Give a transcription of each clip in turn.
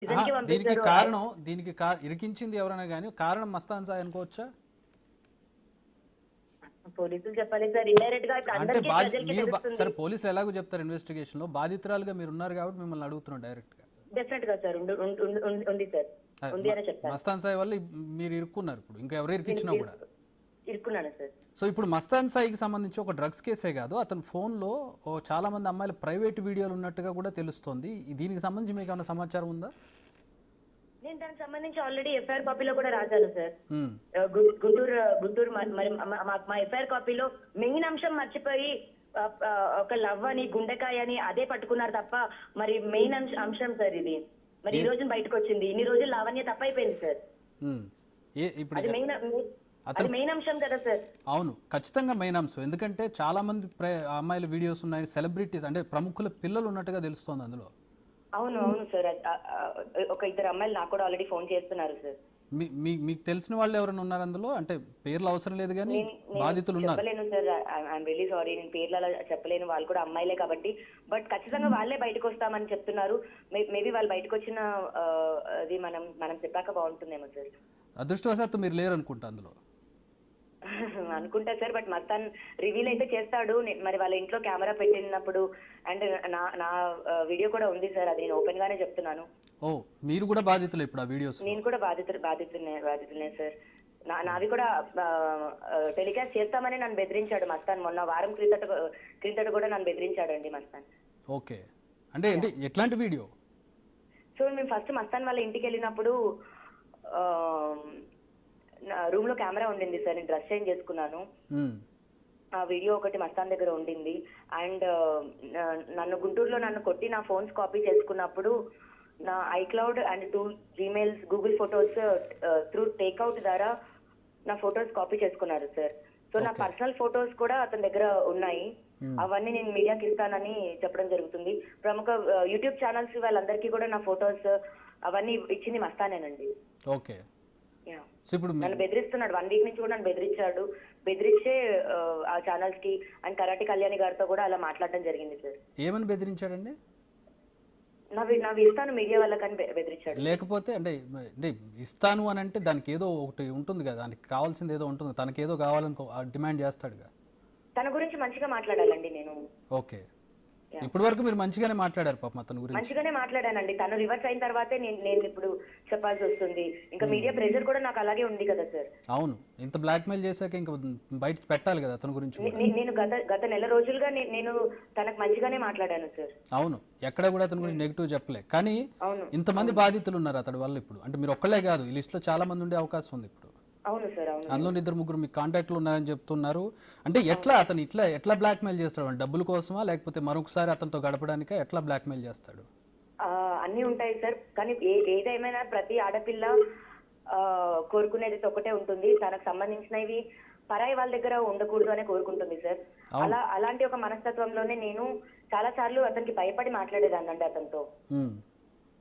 ప్రిజన్‌కి దీనికి పంపించారు. కారణం ఇరికించింది ఎవరైనా గానీ కారణం మస్తాన్ సాయి అనుకోవచ్చా? పోలీసులు చెప్పాలి సార్. ఇండైరెక్ట్‌గా ఇప్పుడు అంటే అందరికీ ప్రజలకి తెలుస్తుంది. సరే పోలీసులు ఎలాగో చెప్తారు ఇన్వెస్టిగేషన్‌లో. బాధితురాలుగా మీరున్నారు కాబట్టి మిమ్మల్ని అడుగుతున్నాను డైరెక్ట్‌గా. డెఫినెట్‌గా సార్. ఉంది సార్. ఉంది అనే చెప్తాను. మస్తాన్ సాయి వల్ల మీరు ఇరుక్కున్నారు ఇప్పుడు. ఇంకా ఎవరు ఇరికిచ్చినా కూడా. ఇరుక్కున్నాను సార్. సో ఇప్పుడు మస్తాన్ సాయికి సంబంధించి ఒక డ్రగ్స్ కేసే కాదు, అతని ఫోన్లో చాలా మంది అమ్మాయిల ప్రైవేట్ వీడియోలు ఉన్నట్టుగా కూడా తెలుస్తోంది. దీనికి సంబంధించి మీకు ఏమైనా సమాచారం ఉందా? నేను దానికి సంబంధించి ఆల్రెడీ ఎఫ్ఐఆర్ కాపీలో కూడా రాశాను సార్. మ్మ్. గుంటూరు మరి మా ఎఫ్ఐఆర్ కాపీలో మెయిన్ అంశం మర్చిపోయి ఒక లవ్ అని గుండెకాయ అని అదే పట్టుకున్నారు తప్ప మరి మెయిన్ అంశం సార్ ఇది. మరి ఈ రోజు బయటకు వచ్చింది. ఇన్ని రోజులు లావణ్య తప్పైపోయింది సార్. మ్మ్. ఇప్పుడు అది మెయిన్ అంశం కదా సార్. అవును, ఖచ్చితంగా మెయిన్ అంశం. ఎందుకంటే చాలా మంది అమ్మాయిల వీడియోస్ ఉన్నాయి, సెలబ్రిటీస్ అంటే ప్రముఖుల పిల్లలు ఉన్నట్టుగా తెలుస్తోంది అందులో. అవును సార్. ఒక ఇద్దరు అమ్మాయిలు నాకు కూడా ఆల్రెడీ ఫోన్ చేస్తున్నారు సార్. మీకు తెలిసిన వాళ్ళు ఎవరైనా ఉన్నారు అందులో? అంటే పేర్లు అవసరం లేదు కానీ బాధితులు ఉన్నారు. చెప్పలేను సార్. I'm really sorry. నేను పేర్లు అలా చెప్పలేను. వాళ్ళు కూడా అమ్మాయిలే కాబట్టి. బట్ ఖచ్చితంగా వాళ్ళే బయటకు వస్తామని చెప్తున్నారు. మేబీ వాళ్ళు బయటకు వచ్చిన అది మనం చెప్పాక బాగుంటుందేమో సార్. అదృష్టవశాత్తు మీరు లేరు అనుకుంటా అందులో. అనుకుంటా సార్. బట్ మస్తాన్ రివీల్ అయితే చేస్తాడు. మరి వాళ్ళ ఇంట్లో కెమెరా పెట్టినప్పుడు అండ్ నా వీడియో కూడా ఉంది సార్. అది నేను ఓపెన్ గానే చెప్తున్నాను. ఓ, మీరు కూడా బాధితులు ఇప్పుడు ఆ వీడియోస్? నేను కూడా బాధితులనే సార్. నావి కూడా టెలికాస్ట్ చేస్తామని నన్ను బెదిరించాడు మస్తాన్. మొన్న వారం క్రిందట కూడా నన్ను బెదిరించాడండి మస్తాన్. ఓకే, అంటే ఎట్లాంటి వీడియో? సో మేము ఫస్ట్ మస్తాన్ వాళ్ళ ఇంటికి వెళ్ళినప్పుడు రూమ్ లో కెమెరా ఉండింది సార్. నేను డ్రెస్ చేంజ్ చేసుకున్నాను. ఆ వీడియో ఒకటి మస్తాన్ దగ్గర ఉండింది. అండ్ నన్ను గుంటూరులో నన్ను కొట్టి నా ఫోన్స్ కాపీ చేసుకున్నప్పుడు నా iCloud and 2 Gmails Google photos through takeout ద్వారా నా ఫొటోస్ కాపీ చేసుకున్నారు సార్. సో నా పర్సనల్ ఫొటోస్ కూడా అతని దగ్గర ఉన్నాయి. అవన్నీ నేను మీడియాకి ఇస్తానని చెప్పడం జరుగుతుంది. ప్రముఖ యూట్యూబ్ ఛానల్స్ వాళ్ళందరికీ కూడా నా ఫొటోస్ అవన్నీ ఇచ్చింది మస్తానేనండి. ఓకే, నన్ను బెదిరిస్తున్నాడు. 1 వీక్ నుంచి కూడా నన్ను బెదిరించే ఆ ఛానల్స్ కి అండ్ కరాటి కళ్యాణి గారితో కూడా అలా మాట్లాడడం జరిగింది సార్. ఏమని బెదిరించాడండి? నావి ఇస్తాను మీడియా వాళ్ళకని బెదిరించాడు. లేకపోతే అంటే ఇస్తాను అని అంటే దానికి ఏదో ఒకటి ఉంటుంది కదా, దానికి కావాల్సింది ఏదో ఉంటుంది. తనకి ఏదో కావాలని డిమాండ్ చేస్తాడుగా. తన గురించి మంచిగా మాట్లాడాలండి నేను. ఓకే, ఇప్పటి వరకు మీరు మంచిగానే మాట్లాడారు పాపం అతని గురించి. మంచిగానే మాట్లాడానండి. తను రివర్స్ అయిన తర్వాతే నేను ఇప్పుడు చెప్పాల్సి వస్తుంది. ఇంకా మీడియా ప్రెషర్ కూడా నాకు అలాగే ఉంది కదా సార్. అవును, ఇంత బ్లాక్మెయిల్ చేశాక ఇంకా బయట పెట్టాలి కదా అతని గురించి. నేను గత నెల రోజులుగా నేను తనకు మంచిగానే మాట్లాడాను సార్. అవును, ఎక్కడ కూడా అతని గురించి నెగిటివ్ చెప్పలే. కానీ ఇంతమంది బాధితులు ఉన్నారు అతడి వల్ల ఇప్పుడు. అంటే మీరు ఒక్కలే కాదు, ఈ లిస్ట్ లో చాలా మంది ఉండే అవకాశం ఉంది ఇప్పుడు. అవును సార్. అవును, అందులో 2-3 మీకు కాంటాక్ట్లు ఉన్నారని చెప్తున్నారు. అంటే అతను ఎట్లా బ్లాక్మెయిల్ చేస్తాడు? డబ్బుల కోసమా లేకపోతే మరొకసారి అతనితో గడపడానికా? ఎట్లా బ్లాక్మెయిల్ చేస్తాడు? అన్ని ఉంటాయి సార్. కానీ ఏదేమైనా ప్రతి ఆడపిల్ల కోరుకునేది ఒకటే ఉంటుంది. తనకు సంబంధించినవి పరాయి వాళ్ళ దగ్గర ఉండకూడదు అని కోరుకుంటుంది సార్. అలాంటి ఒక మనస్తత్వంలోనే నేను చాలా సార్లు అతనికి భయపడి మాట్లాడేదాన్ని అండి. అతనితో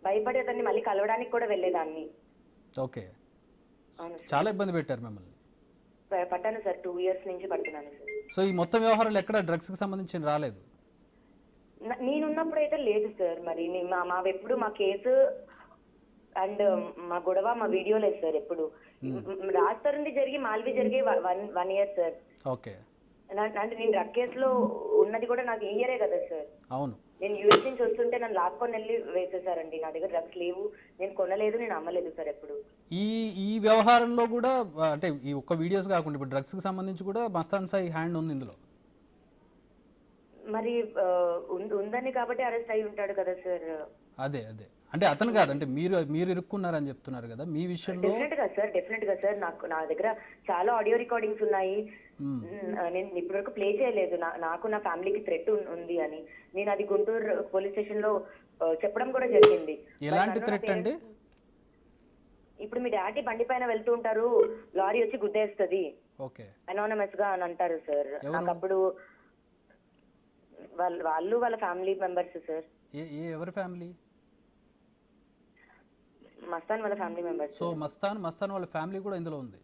భయపడి అతన్ని మళ్ళీ కలవడానికి కూడా వెళ్ళేదాన్ని. ఓకే, చాలా ఇబ్బంది పెట్టారు మిమ్మల్ని. పట్టాను సార్. 2 years నుంచి పడుతున్నాను సార్. సో ఈ మొత్తం వ్యవహారాలు ఎక్కడ డ్రగ్స్ కి సంబంధించి రాలేదు? నేనున్నప్పుడు అయితే లేదు సార్. మరి ఎప్పుడు మా కేసు అండ్ మా గొడవ మా వీడియో లేదు సార్. ఎప్పుడు రాజతరుణ్ జరిగి మాల్వి జరిగి 1 year సార్. ఓకే, అంటే నేను డ్రగ్ కేసులో ఉన్నది కూడా నాకు ఈ ఇయరే కదా సార్. అవును, నేను యూఎస్ నుంచి వస్తుంటే నన్ను లాక్కొని వెళ్ళి వేసేసారండి. నా దగ్గర డ్రగ్స్ లేవు, నేను కొనలేదు, నేను అమ్మలేదు సార్ ఎప్పుడు. ఈ వ్యవహారంలో కూడా అంటే ఈ ఒక్క వీడియోస్ కాకుండా ఇప్పుడు డ్రగ్స్ కి సంబంధించి కూడా మస్తాన్ సాయి హ్యాండ్ ఉంది ఇందులో. మరి ఉందని కాబట్టి అరెస్ట్ అయి ఉంటాడు కదా సార్. అదే అంటే అతను కాదు, అంటే మీరు ఇరుక్కున్నారని చెప్తున్నారు కదా మీ విషయంలో. డెఫినెట్ గా సార్. నా దగ్గర చాలా ఆడియో రికార్డింగ్స్ ఉన్నాయి. నేను ఇప్పటి వరకు ప్లే చేయలేదు. నాకు నా ఫ్యామిలీకి థ్రెట్ ఉంది అని నేను అది గుంటూరు పోలీస్ స్టేషన్ లో చెప్పడం కూడా జరిగింది. ఎలాంటి థ్రెట్ అండి? ఇప్పుడు మీ డాడీ బండి పైన వెళ్తూ ఉంటారు, లారీ వచ్చి గుద్దేస్తుంది అనానమస్ గా అని అంటారు సార్. నాకు అప్పుడు వాళ్ళ ఫ్యామిలీ మెంబర్స్ సార్. ఎవరి ఫ్యామిలీ? మస్తాన్ వాళ్ళ ఫ్యామిలీ మెంబర్స్. సో మస్తాన్ వాళ్ళ ఫ్యామిలీ కూడా ఇందులో ఉంది?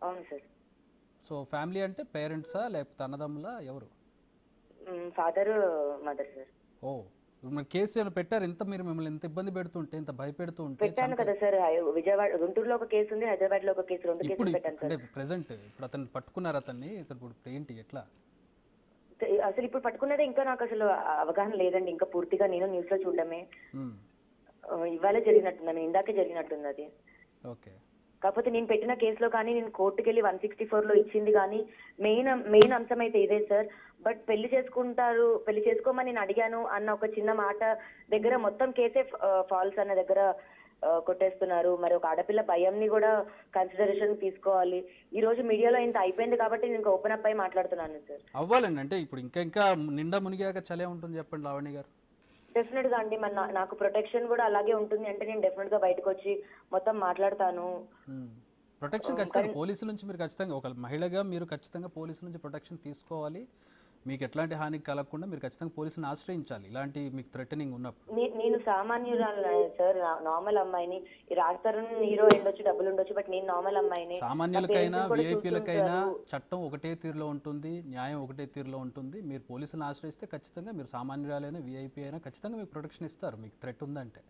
అవును సార్. సో ఫ్యామిలీ అంటే పేరెంట్సా లేకపోతే అన్నదమ్ములా ఎవరు? Father mother sir. ఓ, మరి కేసు ఏమైనా పెట్టారు? ఇంత మీరు మిమ్మల్ని ఇంత ఇబ్బంది పెడుతుంటే, ఇంత భయపెడుతూ ఉంటే పెట్టాను కదా సార్. విజయవాడ, గుంటూరులో ఒక కేసు ఉంది, హైదరాబాద్ లో ఒక కేసు, 2 ఇప్పుడు కేసులు పెట్టాను అంటే సార్. ప్రెసెంట్ ఇప్పుడు అతన్ని పట్టుకున్నారు అతన్ని, ఇప్పుడు ఏంటి ఎట్లా? అసలు ఇప్పుడు పట్టుకున్నదే ఇంకా నాకు అసలు అవగాహన లేదండి. ఇంకా పూర్తిగా నేను న్యూస్ లో చూడడమే. ఉమ్, ఇవాళే జరిగినట్టుంది, ఇందాకే జరిగినట్టుంది అది. ఓకే. కాకపోతే నేను పెట్టిన కేసులో కానీ నేను కోర్టుకి వెళ్ళి 164 లో ఇచ్చింది కానీ మెయిన్ అంశం అయితే ఇదే సార్. బట్ పెళ్లి చేసుకుంటారు, పెళ్లి చేసుకోమని నేను అడిగాను అన్న ఒక చిన్న మాట దగ్గర మొత్తం కేసే ఫాల్స్ అన్న దగ్గర కొట్టేస్తున్నారు. మరి ఒక ఆడపిల్ల భయంని కూడా కన్సిడరేషన్ తీసుకోవాలి. ఈ రోజు మీడియాలో ఇంత అయిపోయింది కాబట్టి నేను ఇంకా ఓపెన్ అప్ అయి మాట్లాడుతున్నాను సార్. అవ్వాలండి. అంటే ఇప్పుడు ఇంకా నిండా మునిగాక చలే ఉంటుంది చెప్పండి లావణ్య గారు. డెఫినెట్ గా అండి, మరి నాకు ప్రొటెక్షన్ కూడా అలాగే ఉంటుంది అంటే నేను డెఫినెట్ గా బయటకు వచ్చి మొత్తం మాట్లాడతాను. ప్రొటెక్షన్ ఖచ్చితంగా పోలీసుల నుంచి మీరు ఖచ్చితంగా, ఒక మహిళగా మీరు ఖచ్చితంగా పోలీసుల నుంచి ప్రొటెక్షన్ తీసుకోవాలి. మీకు ఎట్లాంటి హాని కలగకుండా మీరు ఖచ్చితంగా పోలీసులను ఆశ్రయించాలి ఇలాంటి మీకు థ్రెటనింగ్ ఉన్నప్పుడు. నేను సామాన్యురాలు సార్, నార్మల్ అమ్మాయిని. ఈ రాజతరుణ్ హీరో ఉండొచ్చు, డబ్బులు ఉండొచ్చు, బట్ నేను నార్మల్ అమ్మాయిని. సామాన్యులకైనా విఐపీలకైనా చట్టం ఒకటే తీరులో ఉంటుంది, న్యాయం ఒకటే తీరులో ఉంటుంది. మీరు పోలీసులను ఆశ్రయిస్తే ఖచ్చితంగా మీరు సామాన్యురాలైనా విఐపీ అయినా ఖచ్చితంగా మీకు ప్రొటెక్షన్ ఇస్తారు, మీకు థ్రెట్ ఉందంటే.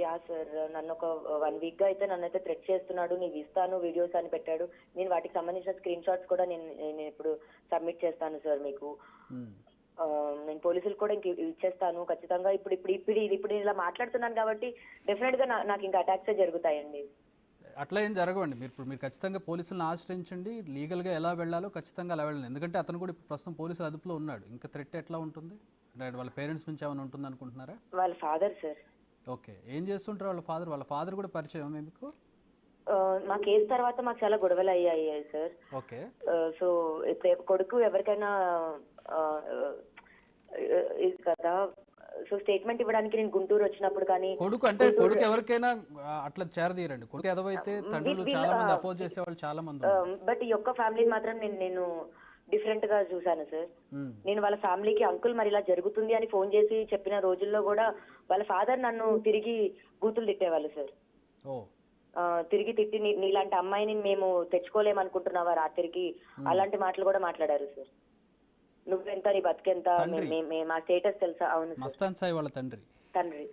యా సార్, నన్ను ఒక 1 వీక్ గా అయితే నన్ను అయితే థ్రెట్ చేస్తున్నాడు. నీకు ఇస్తాను వీడియోస్ అని పెట్టాడు. నేను వాటికి సంబంధించిన స్క్రీన్ షాట్స్ కూడా నేను ఇప్పుడు సబ్మిట్ చేస్తాను సార్ మీకు. నేను పోలీసులు కూడా ఇంక ఇచ్చేస్తాను ఖచ్చితంగా. ఇప్పుడు ఇలా మాట్లాడుతున్నాను కాబట్టి డెఫినెట్ గా నాకు ఇంకా అటాక్స్ జరుగుతాయండి. అట్లా ఏం జరగవండి. మీరు ఖచ్చితంగా పోలీసులను ఆశ్రయించండి. లీగల్గా ఎలా వెళ్ళాలో ఖచ్చితంగా అలా వెళ్ళండి. ఎందుకంటే అతను కూడా ఇప్పుడు ప్రస్తుతం పోలీసుల అదుపులో ఉన్నాడు. ఇంకా థ్రెట్ ఎట్లా ఉంటుంది? అంటే వాళ్ళ పేరెంట్స్ నుంచి ఏమైనా ఉంటుంది అనుకుంటున్నారా? వాళ్ళ ఫాదర్ సార్. ఓకే. ఏం చేస్తుంటారు వాళ్ళ ఫాదర్ కూడా పరిచయం మీకు? మా కేసు తర్వాత మాకు చాలా గొడవలు అయ్యాయి సార్. ఓకే. సో ఇప్పుడు కొడుకు ఎవరికైనా కదా, సో స్టేట్మెంట్ ఇవ్వడానికి నేను గుంటూరు వచ్చినప్పుడు కానీ కొడుకు ఎవరికైనా అట్లా చేరదీయరండి. కొడుకు ఎదవైతే తండ్రులు చాలా మంది అపోజ్ చేసే వాళ్ళు చాలా మంది. బట్ ఈ యొక్క ఫ్యామిలీని మాత్రం నేను డిఫరెంట్ గా చూసాను సార్. నేను వాళ్ళ ఫ్యామిలీకి అంకుల్ మరి ఇలా జరుగుతుంది అని ఫోన్ చేసి చెప్పిన రోజుల్లో కూడా వాళ్ళ ఫాదర్ నన్ను తిరిగి బూతులు తిట్టేవాళ్ళు సార్. తిరిగి తిట్టి నీలాంటి అమ్మాయిని మేము తెచ్చుకోలేమనుకుంటున్నావా రాత్రికి, అలాంటి మాటలు కూడా మాట్లాడారు సార్. నువ్వెంత, నీ బతికెంత, మా స్టేటస్ తెలుసా? అవును, మస్తాన్ సాయి వాళ్ళ తండ్రి.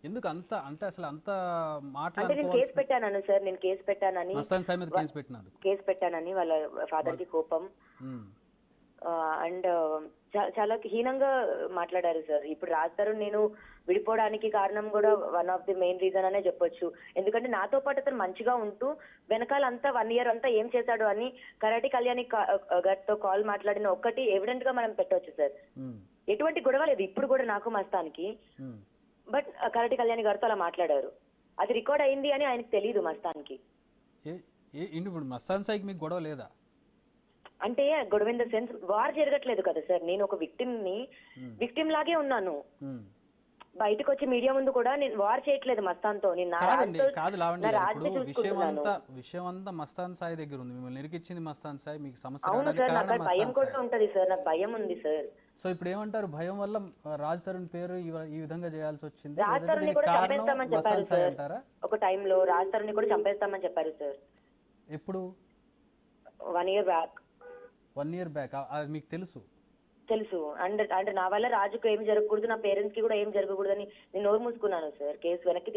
ఎందుకు అంత అంటే అసలు అంత అంటే నేను కేసు పెట్టానని సార్, నేను కేసు పెట్టానని, మస్తాన్ సాయి మీద కేసు పెట్టానని వాళ్ళ ఫాదర్ కి కోపం అండ్ చాలా హీనంగా మాట్లాడారు సార్. ఇప్పుడు రాజతరుణ్ నేను విడిపోవడానికి కారణం కూడా one of the main reason అనే చెప్పొచ్చు. ఎందుకంటే నాతో పాటు అతను మంచిగా ఉంటూ వెనకాలంతా 1 year అంతా ఏం చేశాడు అని కరాటి కళ్యాణి గారితో కాల్ మాట్లాడిన ఒక్కటి ఎవిడెంట్ గా మనం పెట్టవచ్చు సార్. ఎటువంటి గొడవ లేదు ఇప్పుడు కూడా నాకు మస్తాన్కి. బట్ కరాటి కళ్యాణి గారితో అలా మాట్లాడారు, అది రికార్డ్ అయింది అని ఆయనకు తెలియదు మస్తాన్కి. ఇప్పుడు మస్తాన్ సాయికి మీకు గొడవ లేదా? అంటే గొడవ ఇన్ ద సెన్స్ వార్ జరగట్లేదు కదా సార్. నేను ఒక విక్టిమ్ లాగే ఉన్నాను. బయటకు వచ్చి మీడియా ముందు కూడా నేను వార్ చేయట్లేదు మస్తాన్ తో. విషయం అంతా మస్తాన్ సాయి దగ్గర ఉంది. మిమ్మల్ని నిరికిచ్చింది మస్తాన్ సాయి. మీకు సమస్య. అవును సార్, నాకు భయం కూడా ఉంటది సార్, నాకు భయం ఉంది సార్. సో ఇప్పుడు ఏమంటారు? భయం వల్ల రాజ్ తరుణ్ పేరు ఈ విధంగా చేయాల్సి వచ్చింది. రాజ్ తరుణ్ ని కూడా చంపేస్తామని చెప్పారు సార్. ఒక టైంలో రాజ్ తరుణ్ ని కూడా చంపేస్తామని చెప్పారు సార్. ఎప్పుడు? 1 year బ్యాక్. 1 year back. అది మీకు తెలుసు? అంటే నా వల్ల రాజుకు ఏం జరగకూడదు, నా పేరెంట్స్ కి కూడా ఏం జరగకూడదని నేను నోరు మూసుకున్నాను సార్. కేసు వెనక్కి